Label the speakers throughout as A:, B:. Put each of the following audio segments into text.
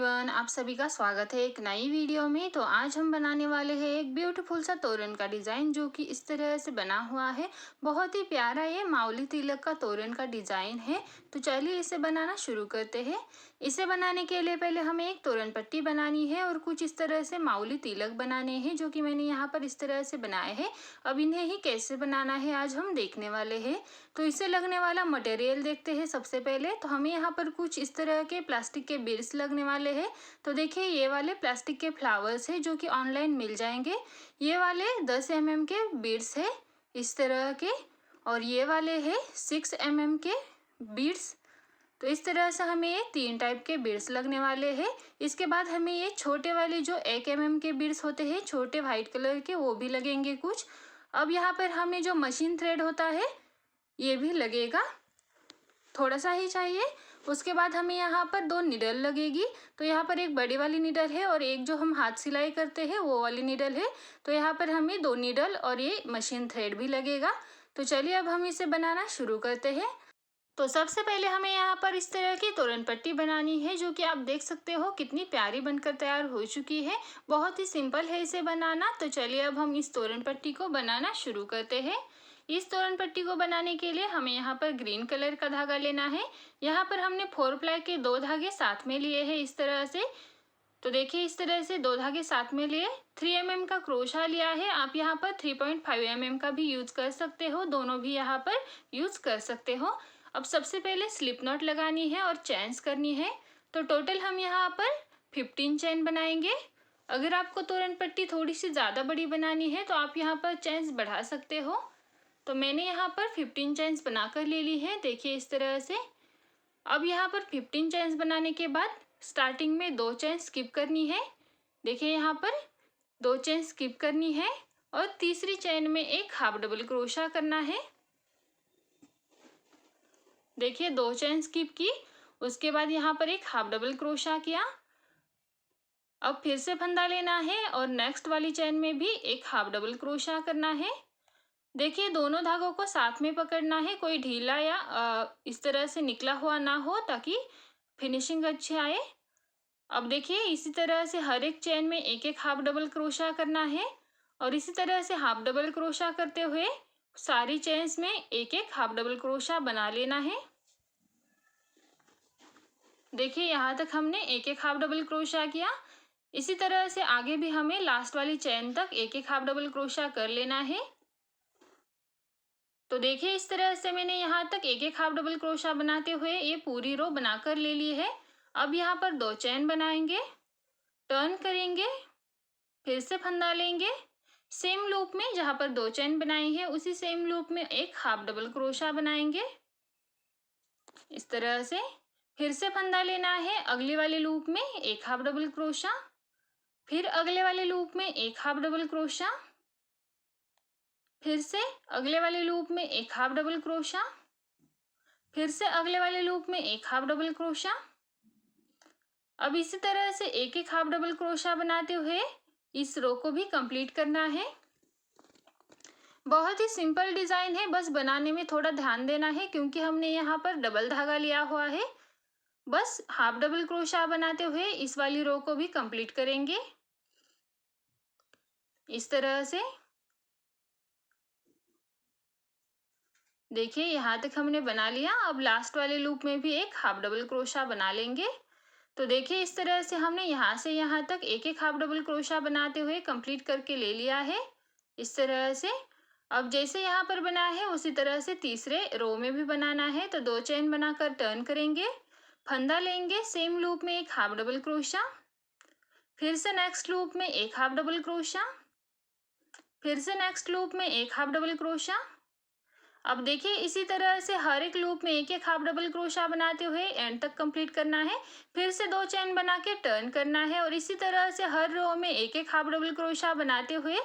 A: Everyone, आप सभी का स्वागत है एक नई वीडियो में। तो आज हम बनाने वाले हैं एक ब्यूटीफुल सा तोरण का डिज़ाइन जो कि इस तरह से बना हुआ है। बहुत ही प्यारा ये माउली तिलक का तोरण का डिज़ाइन है। तो चलिए इसे बनाना शुरू करते हैं। इसे बनाने के लिए पहले हमें एक तोरण पट्टी बनानी है और कुछ इस तरह से माउली तिलक बनाने हैं जो कि मैंने यहाँ पर इस तरह से बनाए हैं। अब इन्हें ही कैसे बनाना है आज हम देखने वाले हैं। तो इसे लगने वाला मटेरियल देखते हैं। सबसे पहले तो हमें यहाँ पर कुछ इस तरह के प्लास्टिक के बीड्स लगने वाले हैं। तो देखिए ये वाले प्लास्टिक के फ्लावर्स हैं जो कि ऑनलाइन मिल जाएंगे। ये वाले 10 mm के बीड्स है इस तरह के, और ये वाले है 6 mm के बीड्स। तो इस तरह से हमें ये 3 टाइप के बीड्स लगने वाले हैं। इसके बाद हमें ये छोटे वाले जो 1 mm के बीड्स होते हैं, छोटे वाइट कलर के, वो भी लगेंगे कुछ। अब यहाँ पर हमें जो मशीन थ्रेड होता है ये भी लगेगा, थोड़ा सा ही चाहिए। उसके बाद हमें यहाँ पर 2 निडल लगेगी। तो यहाँ पर एक बड़ी वाली निडल है और एक जो हम हाथ सिलाई करते हैं वो वाली निडल है। तो यहाँ पर हमें 2 निडल और ये मशीन थ्रेड भी लगेगा। तो चलिए अब हम इसे बनाना शुरू करते हैं। तो सबसे पहले हमें यहाँ पर इस तरह की तोरण पट्टी बनानी है जो कि आप देख सकते हो कितनी प्यारी बनकर तैयार हो चुकी है। बहुत ही सिंपल है इसे बनाना। तो चलिए अब हम इस तोरण पट्टी को बनाना शुरू करते हैं। इस तोरण पट्टी को बनाने के लिए हमें यहाँ पर ग्रीन कलर का धागा लेना है। यहाँ पर हमने 4 प्लाई के 2 धागे साथ में लिए हैं इस तरह से। तो देखिए इस तरह से 2 धागे साथ में लिए। 3 mm का क्रोशा लिया है। आप यहाँ पर 3.5 mm का भी यूज कर सकते हो, दोनों भी यहाँ पर यूज कर सकते हो। अब सबसे पहले स्लिप नॉट लगानी है और चेन्स करनी है। तो टोटल हम यहाँ पर 15 चेन बनाएंगे। अगर आपको तोरण पट्टी थोड़ी सी ज़्यादा बड़ी बनानी है तो आप यहाँ पर चेन्स बढ़ा सकते हो। तो मैंने यहाँ पर 15 चेन्स बनाकर ले ली है, देखिए इस तरह से। अब यहाँ पर 15 चेन्स बनाने के बाद स्टार्टिंग में 2 चेन स्किप करनी है। देखिए यहाँ पर 2 चेन स्किप करनी है और तीसरी चेन में एक हाफ डबल क्रोशा करना है। देखिए 2 चेन स्किप की, उसके बाद यहाँ पर एक हाफ डबल क्रोशा किया। अब फिर से फंदा लेना है और नेक्स्ट वाली चेन में भी एक हाफ डबल क्रोशा करना है। देखिए दोनों धागों को साथ में पकड़ना है, कोई ढीला या इस तरह से निकला हुआ ना हो ताकि फिनिशिंग अच्छी आए। अब देखिए इसी तरह से हर एक चेन में एक एक हाफ डबल क्रोशा करना है और इसी तरह से हाफ डबल क्रोशा करते हुए सारी चेन्स में एक एक हाफ डबल क्रोशा बना लेना है। देखिए यहाँ तक हमने एक एक हाफ डबल क्रोशा किया। इसी तरह से आगे भी हमें लास्ट वाली चेन तक एक एक हाफ डबल क्रोशा कर लेना है। तो देखिए इस तरह से मैंने यहाँ तक एक एक हाफ डबल क्रोशा बनाते हुए ये पूरी रो बनाकर ले ली है। अब यहाँ पर 2 चेन बनाएंगे, टर्न करेंगे, फिर से फंदा लेंगे। सेम लूप में जहाँ पर 2 चेन बनाई है उसी सेम लूप में एक हाफ डबल क्रोशा बनाएंगे इस तरह से। फिर से फंदा लेना है, अगले वाले लूप में एक हाफ डबल क्रोशा, फिर अगले वाले लूप में एक हाफ डबल क्रोशा, फिर से अगले वाले लूप में एक हाफ डबल क्रोशा, फिर से अगले वाले लूप में एक हाफ डबल क्रोशा। अब इसी तरह से एक एक हाफ डबल क्रोशा बनाते हुए इस रो को भी कंप्लीट करना है। बहुत ही सिंपल डिजाइन है, बस बनाने में थोड़ा ध्यान देना है क्योंकि हमने यहाँ पर डबल धागा लिया हुआ है। बस हाफ डबल क्रोशा बनाते हुए इस वाली रो को भी कंप्लीट करेंगे इस तरह से। देखिए यहाँ तक हमने बना लिया। अब लास्ट वाले लूप में भी एक हाफ डबल क्रोशा बना लेंगे। तो देखिए इस तरह से हमने यहाँ से यहाँ तक एक एक हाफ डबल क्रोशा बनाते हुए कंप्लीट करके ले लिया है इस तरह से। अब जैसे यहाँ पर बना है उसी तरह से तीसरे रो में भी बनाना है। तो 2 चेन बनाकर टर्न करेंगे, फंदा लेंगे, सेम लूप में एक हाफ डबल क्रोशा, फिर से नेक्स्ट लूप में एक हाफ डबल क्रोशा, फिर से नेक्स्ट लूप में एक हाफ डबल क्रोशा। अब देखिए इसी तरह से हर एक लूप में एक एक हाफ डबल क्रोशा बनाते हुए एंड तक कंप्लीट करना है। फिर से 2 चेन बना के टर्न करना है और इसी तरह से हर रो में एक एक हाफ डबल क्रोशा बनाते हुए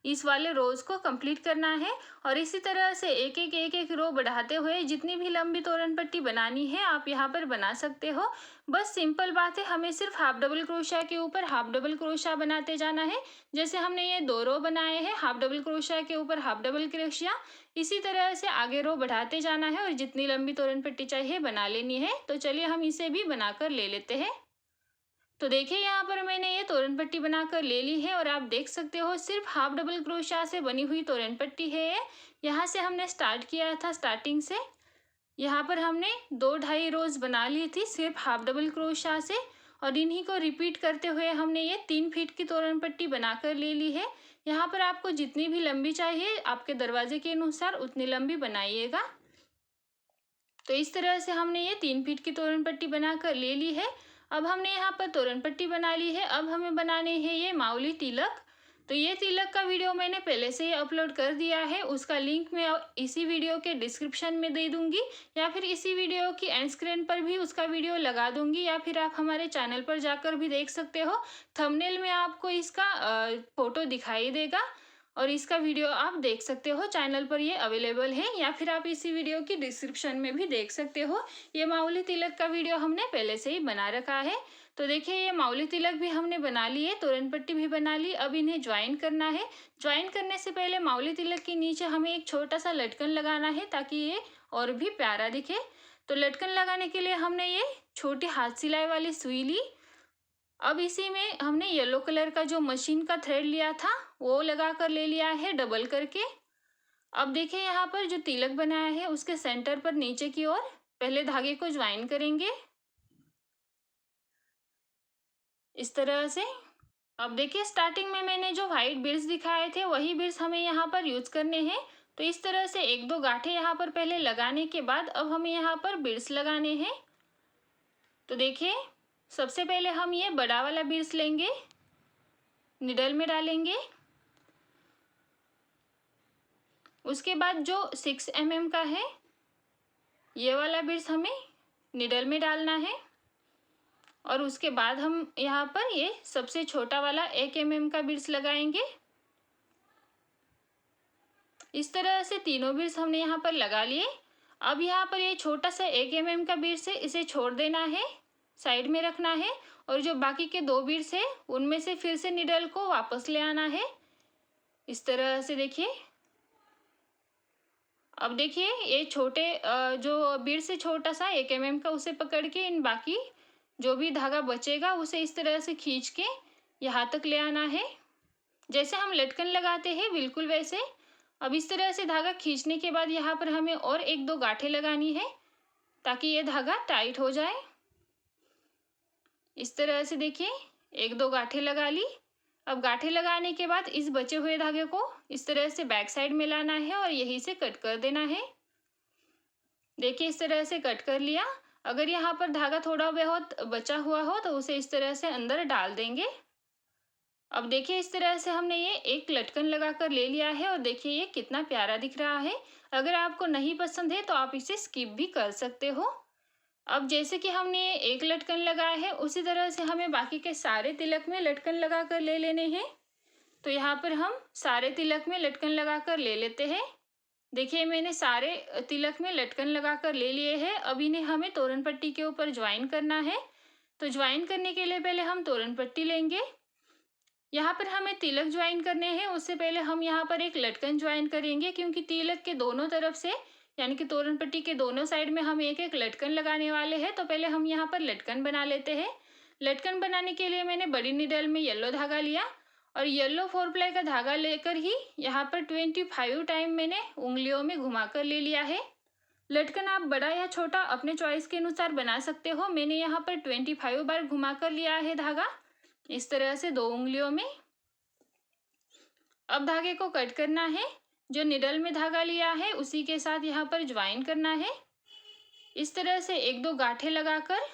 A: इस वाले रोज को कंप्लीट करना है। और इसी तरह से एक एक रो बढ़ाते हुए जितनी भी लंबी तोरण पट्टी बनानी है आप यहाँ पर बना सकते हो। बस सिंपल बात है, हमें सिर्फ हाफ डबल क्रोशा के ऊपर हाफ डबल क्रोशा बनाते जाना है। जैसे हमने ये 2 रो बनाए हैं, हाफ डबल क्रोशा के ऊपर हाफ डबल क्रोशा, इसी तरह से आगे रो बढ़ाते जाना है और जितनी लंबी तोरण पट्टी चाहिए बना लेनी है। तो चलिए हम इसे भी बनाकर ले लेते हैं। तो देखिए यहाँ पर मैंने ये तोरण पट्टी बनाकर ले ली है और आप देख सकते हो सिर्फ हाफ डबल क्रोशिया से बनी हुई तोरण पट्टी है ये। यहाँ से हमने स्टार्ट किया था स्टार्टिंग से। यहाँ पर हमने 2-2.5 रोज बना ली थी सिर्फ हाफ डबल क्रोशिया से और इन्हीं को रिपीट करते हुए हमने ये 3 फीट की तोरण पट्टी बनाकर ले ली है। यहाँ पर आपको जितनी भी लंबी चाहिए आपके दरवाजे के अनुसार उतनी लंबी बनाइएगा। तो इस तरह से हमने ये 3 फीट की तोरण पट्टी बनाकर ले ली है। अब हमने यहाँ पर तोरण पट्टी बना ली है। अब हमें बनाने हैं ये माउली तिलक। तो ये तिलक का वीडियो मैंने पहले से ही अपलोड कर दिया है, उसका लिंक मैं इसी वीडियो के डिस्क्रिप्शन में दे दूंगी या फिर इसी वीडियो की एंड स्क्रीन पर भी उसका वीडियो लगा दूंगी या फिर आप हमारे चैनल पर जाकर भी देख सकते हो। थंबनेल में आपको इसका फोटो दिखाई देगा और इसका वीडियो आप देख सकते हो, चैनल पर ये अवेलेबल है या फिर आप इसी वीडियो की डिस्क्रिप्शन में भी देख सकते हो। ये माउली तिलक का वीडियो हमने पहले से ही बना रखा है। तो देखिए ये माउली तिलक भी हमने बना ली है, तोरण पट्टी भी बना ली। अब इन्हें ज्वाइन करना है। ज्वाइन करने से पहले माउली तिलक के नीचे हमें एक छोटा सा लटकन लगाना है ताकि ये और भी प्यारा दिखे। तो लटकन लगाने के लिए हमने ये छोटी हाथ सिलाई वाली सुई ली। अब इसी में हमने येलो कलर का जो मशीन का थ्रेड लिया था वो लगा कर ले लिया है डबल करके। अब देखिए यहाँ पर जो तिलक बनाया है उसके सेंटर पर नीचे की ओर पहले धागे को ज्वाइन करेंगे इस तरह से। अब देखिए स्टार्टिंग में मैंने जो व्हाइट बीड्स दिखाए थे वही बीड्स हमें यहाँ पर यूज करने हैं। तो इस तरह से 1-2 गांठें यहाँ पर पहले लगाने के बाद अब हमें यहाँ पर बीड्स लगाने हैं। तो देखिए सबसे पहले हम ये बड़ा वाला बीड्स लेंगे, निडल में डालेंगे। उसके बाद जो 6 mm का है ये वाला बीड्स हमें निडल में डालना है और उसके बाद हम यहाँ पर ये सबसे छोटा वाला 1 mm का बीड्स लगाएंगे। इस तरह से तीनों बीड्स हमने यहाँ पर लगा लिए। अब यहाँ पर ये छोटा सा 1 mm का बीड्स है, इसे छोड़ देना है, साइड में रखना है और जो बाकी के 2 बीड्स है उनमें से फिर से निडल को वापस ले आना है इस तरह से। देखिए अब देखिए ये छोटे जो बीड से छोटा सा 1 mm का उसे पकड़ के इन बाकी जो भी धागा बचेगा उसे इस तरह से खींच के यहाँ तक ले आना है, जैसे हम लटकन लगाते हैं बिल्कुल वैसे। अब इस तरह से धागा खींचने के बाद यहाँ पर हमें और 1-2 गांठें लगानी है ताकि ये धागा टाइट हो जाए इस तरह से। देखिए 1-2 गांठें लगा ली। अब गांठें लगाने के बाद इस बचे हुए धागे को इस तरह से बैक साइड में लाना है और यहीं से कट कर देना है। देखिए इस तरह से कट कर लिया। अगर यहाँ पर धागा थोड़ा बहुत बचा हुआ हो तो उसे इस तरह से अंदर डाल देंगे। अब देखिए इस तरह से हमने ये एक लटकन लगा कर ले लिया है और देखिए ये कितना प्यारा दिख रहा है। अगर आपको नहीं पसंद है तो आप इसे स्किप भी कर सकते हो। अब जैसे कि हमने ये एक लटकन लगाया है उसी तरह से हमें बाकी के सारे तिलक में लटकन लगा कर ले लेने हैं। तो यहाँ पर हम सारे तिलक में लटकन लगा कर ले लेते हैं। देखिए मैंने सारे तिलक में लटकन लगा कर ले लिए हैं। अब इन्हें हमें तोरण पट्टी के ऊपर ज्वाइन करना है। तो ज्वाइन करने के लिए पहले हम तोरण पट्टी लेंगे। यहाँ पर हमें तिलक ज्वाइन करने हैं, उससे पहले हम यहाँ पर एक लटकन ज्वाइन करेंगे क्योंकि तिलक के दोनों तरफ से यानी कि तोरण पट्टी के दोनों साइड में हम एक एक लटकन लगाने वाले हैं। तो पहले हम यहाँ पर लटकन बना लेते हैं। लटकन बनाने के लिए मैंने बड़ी निडल में येलो धागा लिया और येलो 4 प्लाई का धागा लेकर ही यहाँ पर 25 टाइम मैंने उंगलियों में घुमाकर ले लिया है। लटकन आप बड़ा या छोटा अपने चॉइस के अनुसार बना सकते हो। मैंने यहाँ पर 25 बार घुमाकर लिया है धागा इस तरह से 2 उंगलियों में। अब धागे को कट करना है, जो निडल में धागा लिया है उसी के साथ यहाँ पर ज्वाइन करना है। इस तरह से 1-2 गांठें लगाकर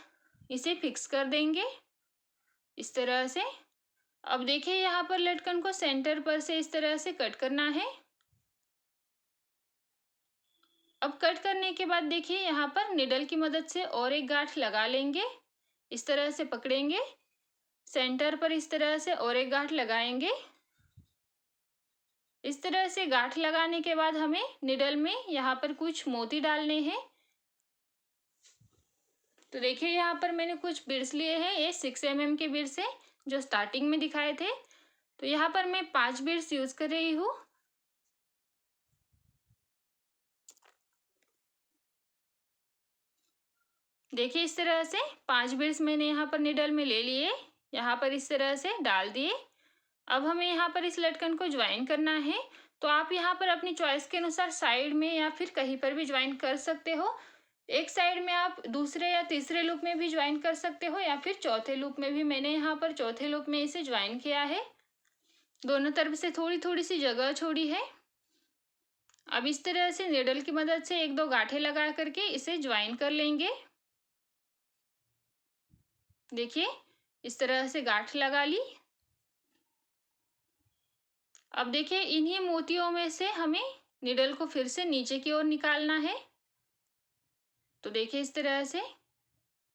A: इसे फिक्स कर देंगे इस तरह से। अब देखिए यहाँ पर लटकन को सेंटर पर से इस तरह से कट करना है। अब कट करने के बाद देखिए यहाँ पर निडल की मदद से और एक गांठ लगा लेंगे, इस तरह से पकड़ेंगे, सेंटर पर इस तरह से और एक गांठ लगाएंगे। इस तरह से गांठ लगाने के बाद हमें निडल में यहाँ पर कुछ मोती डालने हैं। तो देखिए यहाँ पर मैंने कुछ बीड्स लिए हैं, ये 6 mm के बीड्स हैं जो स्टार्टिंग में दिखाए थे। तो यहाँ पर मैं 5 बीड्स यूज कर रही हूँ। देखिए इस तरह से 5 बीड्स मैंने यहाँ पर निडल में ले लिए। यहाँ पर इस तरह से डाल दिए। अब हमें यहाँ पर इस लटकन को ज्वाइन करना है। तो आप यहाँ पर अपनी चॉइस के अनुसार साइड में या फिर कहीं पर भी ज्वाइन कर सकते हो। एक साइड में आप दूसरे या तीसरे लूप में भी ज्वाइन कर सकते हो या फिर चौथे लूप में भी। मैंने यहाँ पर चौथे लूप में इसे ज्वाइन किया है। दोनों तरफ से थोड़ी थोड़ी सी जगह छोड़ी है। अब इस तरह से निडल की मदद से एक दो गांठें लगा करके इसे ज्वाइन कर लेंगे। देखिए इस तरह से गांठ लगा ली। अब देखिए इन्हीं मोतियों में से हमें निडल को फिर से नीचे की ओर निकालना है। तो देखिए इस तरह से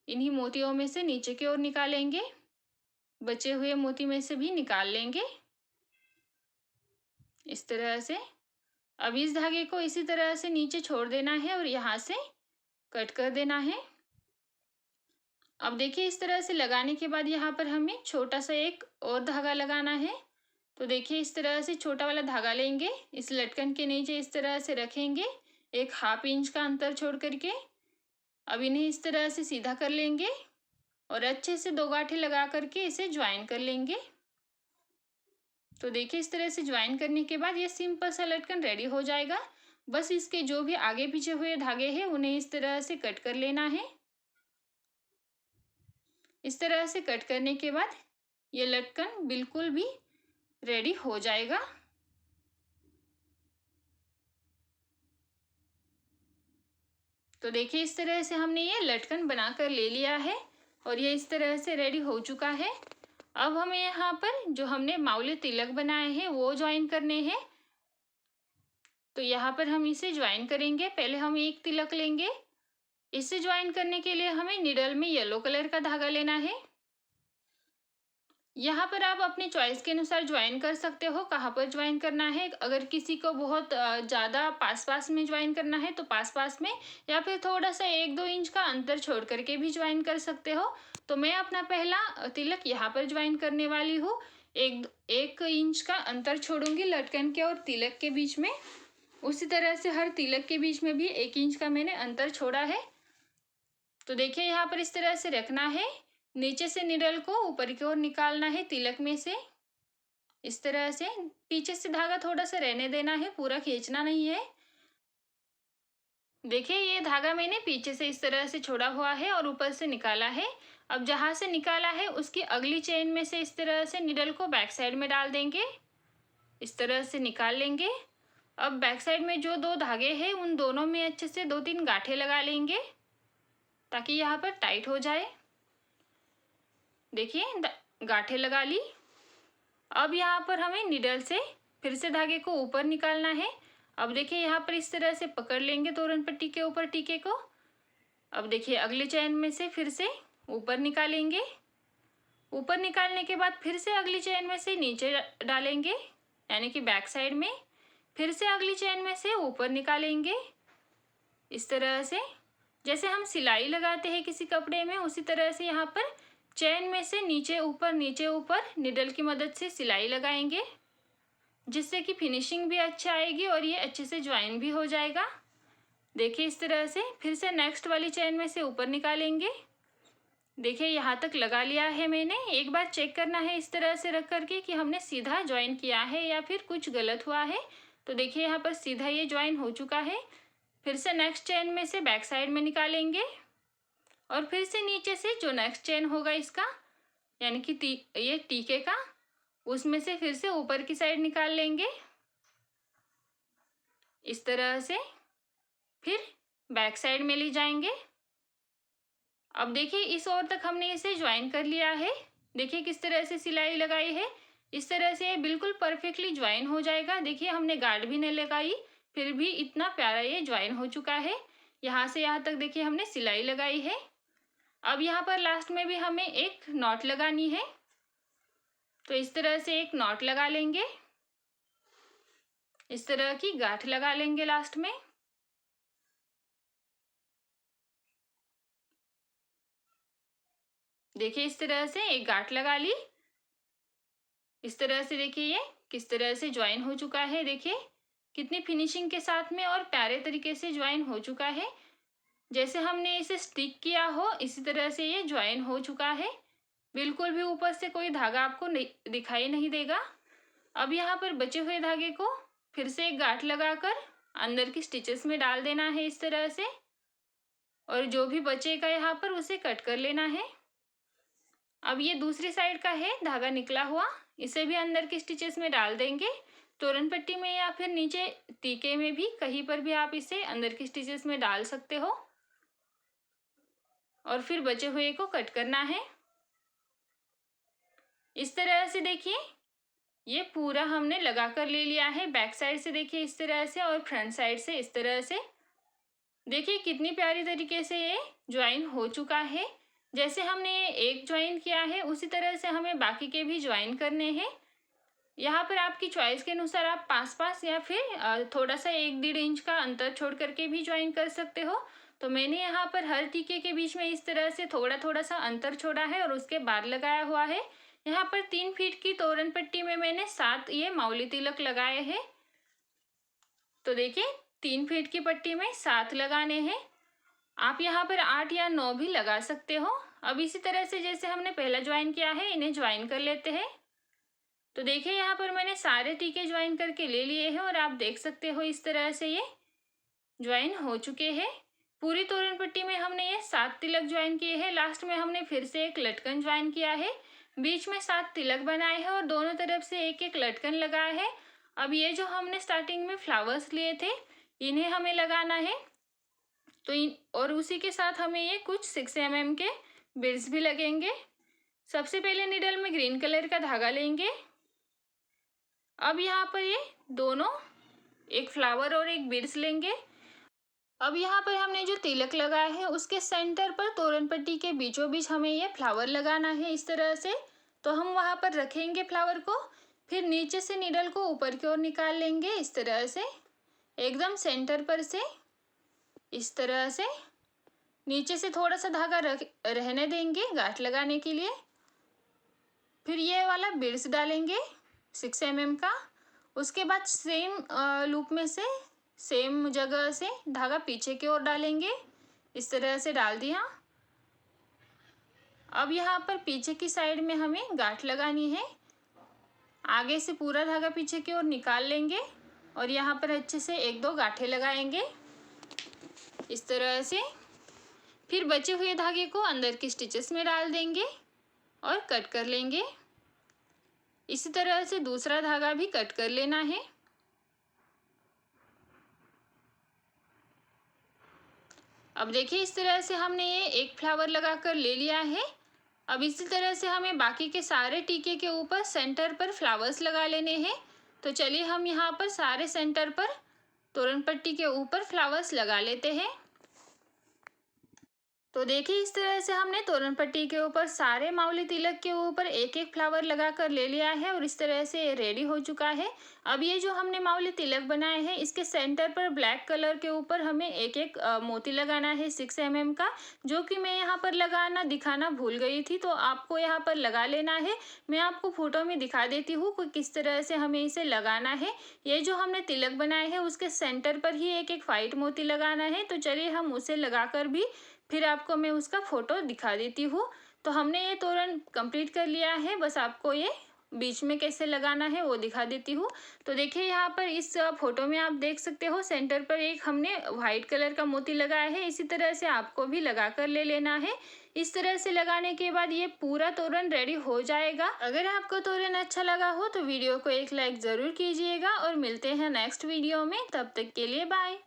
A: इन्हीं मोतियों में से नीचे की ओर निकालेंगे। बचे हुए मोती में से भी निकाल लेंगे इस तरह से। अब इस धागे को इसी तरह से नीचे छोड़ देना है और यहाँ से कट कर देना है। अब देखिए इस तरह से लगाने के बाद यहाँ पर हमें छोटा सा एक और धागा लगाना है। तो देखिए इस तरह से छोटा वाला धागा लेंगे, इस लटकन के नीचे इस तरह से रखेंगे, एक ½ इंच का अंतर छोड़ करके। अब इन्हें इस तरह से सीधा कर लेंगे और अच्छे से दो गांठें लगा करके इसे ज्वाइन कर लेंगे। तो देखिए इस तरह से ज्वाइन करने के बाद ये सिंपल सा लटकन रेडी हो जाएगा। बस इसके जो भी आगे पीछे हुए धागे हैं उन्हें इस तरह से कट कर लेना है। इस तरह से कट करने के बाद ये लटकन बिल्कुल भी रेडी हो जाएगा। तो देखिए इस तरह से हमने ये लटकन बनाकर ले लिया है और ये इस तरह से रेडी हो चुका है। अब हमें यहाँ पर जो हमने माउली तिलक बनाए हैं वो ज्वाइन करने हैं। तो यहाँ पर हम इसे ज्वाइन करेंगे। पहले हम एक तिलक लेंगे। इसे ज्वाइन करने के लिए हमें निडल में येलो कलर का धागा लेना है। यहाँ पर आप अपने चॉइस के अनुसार ज्वाइन कर सकते हो कहाँ पर ज्वाइन करना है। अगर किसी को बहुत ज़्यादा पास पास में ज्वाइन करना है तो पास पास में, या फिर थोड़ा सा 1-2 इंच का अंतर छोड़ करके भी ज्वाइन कर सकते हो। तो मैं अपना पहला तिलक यहाँ पर ज्वाइन करने वाली हूँ। 1 इंच का अंतर छोड़ूंगी लटकन के और तिलक के बीच में। उसी तरह से हर तिलक के बीच में भी 1 इंच का मैंने अंतर छोड़ा है। तो देखिए यहाँ पर इस तरह से रखना है। नीचे से निडल को ऊपर की ओर निकालना है तिलक में से इस तरह से। पीछे से धागा थोड़ा सा रहने देना है, पूरा खींचना नहीं है। देखिए ये धागा मैंने पीछे से इस तरह से छोड़ा हुआ है और ऊपर से निकाला है। अब जहाँ से निकाला है उसकी अगली चेन में से इस तरह से निडल को बैक साइड में डाल देंगे। इस तरह से निकाल लेंगे। अब बैक साइड में जो 2 धागे हैं उन दोनों में अच्छे से 2-3 गांठें लगा लेंगे ताकि यहाँ पर टाइट हो जाए। देखिए गांठें लगा ली। अब यहाँ पर हमें निडल से फिर से धागे को ऊपर निकालना है। अब देखिए यहाँ पर इस तरह से पकड़ लेंगे तोरण पट्टी के ऊपर टीके को। अब देखिए अगले चैन में से फिर से ऊपर निकालेंगे। ऊपर निकालने के बाद फिर से अगली चैन में से नीचे डालेंगे यानी कि बैक साइड में। फिर से अगली चैन में से ऊपर निकालेंगे इस तरह से। जैसे हम सिलाई लगाते हैं किसी कपड़े में उसी तरह से यहाँ पर चैन में से नीचे ऊपर निडल की मदद से सिलाई लगाएंगे, जिससे कि फिनिशिंग भी अच्छा आएगी और ये अच्छे से ज्वाइन भी हो जाएगा। देखिए इस तरह से फिर से नेक्स्ट वाली चैन में से ऊपर निकालेंगे। देखिए यहाँ तक लगा लिया है मैंने। एक बार चेक करना है इस तरह से रख करके कि हमने सीधा ज्वाइन किया है या फिर कुछ गलत हुआ है। तो देखिए यहाँ पर सीधा ये ज्वाइन हो चुका है। फिर से नेक्स्ट चैन में से बैक साइड में निकालेंगे और फिर से नीचे से जो नेक्स्ट चेन होगा इसका यानी कि ये टीके का, उसमें से फिर से ऊपर की साइड निकाल लेंगे इस तरह से। फिर बैक साइड में ले जाएंगे। अब देखिए इस ओर तक हमने इसे ज्वाइन कर लिया है। देखिए किस तरह से सिलाई लगाई है। इस तरह से ये बिल्कुल परफेक्टली ज्वाइन हो जाएगा। देखिए हमने गार्ड भी नहीं लगाई फिर भी इतना प्यारा ये ज्वाइन हो चुका है। यहाँ से यहाँ तक देखिए हमने सिलाई लगाई है। अब यहाँ पर लास्ट में भी हमें एक नॉट लगानी है। तो इस तरह से एक नॉट लगा लेंगे। इस तरह की गांठ लगा लेंगे लास्ट में। देखिए इस तरह से एक गांठ लगा ली। इस तरह से देखिए ये किस तरह से ज्वाइन हो चुका है। देखिए कितनी फिनिशिंग के साथ में और प्यारे तरीके से ज्वाइन हो चुका है। जैसे हमने इसे स्टिक किया हो इसी तरह से ये ज्वाइन हो चुका है। बिल्कुल भी ऊपर से कोई धागा आपको नहीं दिखाई नहीं देगा। अब यहाँ पर बचे हुए धागे को फिर से एक गांठ लगाकर अंदर की स्टिचेस में डाल देना है इस तरह से, और जो भी बचेगा यहाँ पर उसे कट कर लेना है। अब ये दूसरी साइड का है धागा निकला हुआ, इसे भी अंदर की स्टिचेस में डाल देंगे। तोरण पट्टी में या फिर नीचे टीके में भी कहीं पर भी आप इसे अंदर की स्टिचेस में डाल सकते हो, और फिर बचे हुए को कट करना है इस तरह से। देखिए ये पूरा हमने लगा कर ले लिया है। बैक साइड से देखिए इस तरह से, और फ्रंट साइड से इस तरह से। देखिए कितनी प्यारी तरीके से ये ज्वाइन हो चुका है। जैसे हमने ये एक ज्वाइन किया है उसी तरह से हमें बाकी के भी ज्वाइन करने हैं। यहाँ पर आपकी चॉइस के अनुसार आप पास पास या फिर थोड़ा सा 1-1.5 इंच का अंतर छोड़ करके भी ज्वाइन कर सकते हो। तो मैंने यहाँ पर हर टीके के बीच में इस तरह से थोड़ा थोड़ा सा अंतर छोड़ा है और उसके बाद लगाया हुआ है। यहाँ पर 3 फीट की तोरण पट्टी में मैंने 7 ये माउली तिलक लगाए हैं। तो देखिए 3 फीट की पट्टी में 7 लगाने हैं। आप यहाँ पर 8 या 9 भी लगा सकते हो। अब इसी तरह से जैसे हमने पहला ज्वाइन किया है इन्हें ज्वाइन कर लेते हैं। तो देखिए यहाँ पर मैंने सारे टीके ज्वाइन करके ले लिए हैं और आप देख सकते हो इस तरह से ये ज्वाइन हो चुके हैं। पूरी तोरण पट्टी में हमने ये 7 तिलक ज्वाइन किए हैं। लास्ट में हमने फिर से एक लटकन ज्वाइन किया है। बीच में 7 तिलक बनाए हैं और दोनों तरफ से एक एक लटकन लगाया है। अब ये जो हमने स्टार्टिंग में फ्लावर्स लिए थे इन्हें हमें लगाना है। तो और उसी के साथ हमें ये कुछ 6 mm के बीड्स भी लगेंगे। सबसे पहले निडल में ग्रीन कलर का धागा लेंगे। अब यहाँ पर ये दोनों एक फ्लावर और एक बीड्स लेंगे। अब यहाँ पर हमने जो तिलक लगाया है उसके सेंटर पर तोरण पट्टी के बीचों बीच हमें ये फ्लावर लगाना है इस तरह से। तो हम वहाँ पर रखेंगे फ्लावर को, फिर नीचे से निडल को ऊपर की ओर निकाल लेंगे इस तरह से, एकदम सेंटर पर से इस तरह से। नीचे से थोड़ा सा धागा रहने देंगे गांठ लगाने के लिए। फिर ये वाला बीड्स डालेंगे 6 mm का। उसके बाद सेम लूप में से सेम जगह से धागा पीछे की ओर डालेंगे इस तरह से डाल दिया। अब यहाँ पर पीछे की साइड में हमें गांठ लगानी है। आगे से पूरा धागा पीछे की ओर निकाल लेंगे और यहाँ पर अच्छे से 1-2 गांठें लगाएंगे इस तरह से। फिर बचे हुए धागे को अंदर की स्टिचेस में डाल देंगे और कट कर लेंगे। इसी तरह से दूसरा धागा भी कट कर लेना है। अब देखिए इस तरह से हमने ये एक फ्लावर लगाकर ले लिया है। अब इसी तरह से हमें बाकी के सारे टीके के ऊपर सेंटर पर फ्लावर्स लगा लेने हैं। तो चलिए हम यहाँ पर सारे सेंटर पर तोरण पट्टी के ऊपर फ्लावर्स लगा लेते हैं। तो देखिए इस तरह से हमने तोरण पट्टी के ऊपर सारे माउली तिलक के ऊपर एक एक फ्लावर लगाकर ले लिया है और इस तरह से ये रेडी हो चुका है। अब ये जो हमने माउली तिलक बनाए हैं इसके सेंटर पर ब्लैक कलर के ऊपर हमें एक एक मोती लगाना है 6 mm का, जो कि मैं यहाँ पर लगाना दिखाना भूल गई थी। तो आपको यहाँ पर लगा लेना है। मैं आपको फोटो में दिखा देती हूँ कि किस तरह से हमें इसे लगाना है। ये जो हमने तिलक बनाए हैं उसके सेंटर पर ही एक एक वाइट मोती लगाना है। तो चलिए हम उसे लगाकर भी फिर आपको मैं उसका फोटो दिखा देती हूँ। तो हमने ये तोरण कंप्लीट कर लिया है, बस आपको ये बीच में कैसे लगाना है वो दिखा देती हूँ। तो देखिए यहाँ पर इस फोटो में आप देख सकते हो सेंटर पर एक हमने वाइट कलर का मोती लगाया है। इसी तरह से आपको भी लगा कर ले लेना है। इस तरह से लगाने के बाद ये पूरा तोरण रेडी हो जाएगा। अगर आपको तोरण अच्छा लगा हो तो वीडियो को एक लाइक ज़रूर कीजिएगा और मिलते हैं नेक्स्ट वीडियो में। तब तक के लिए बाय।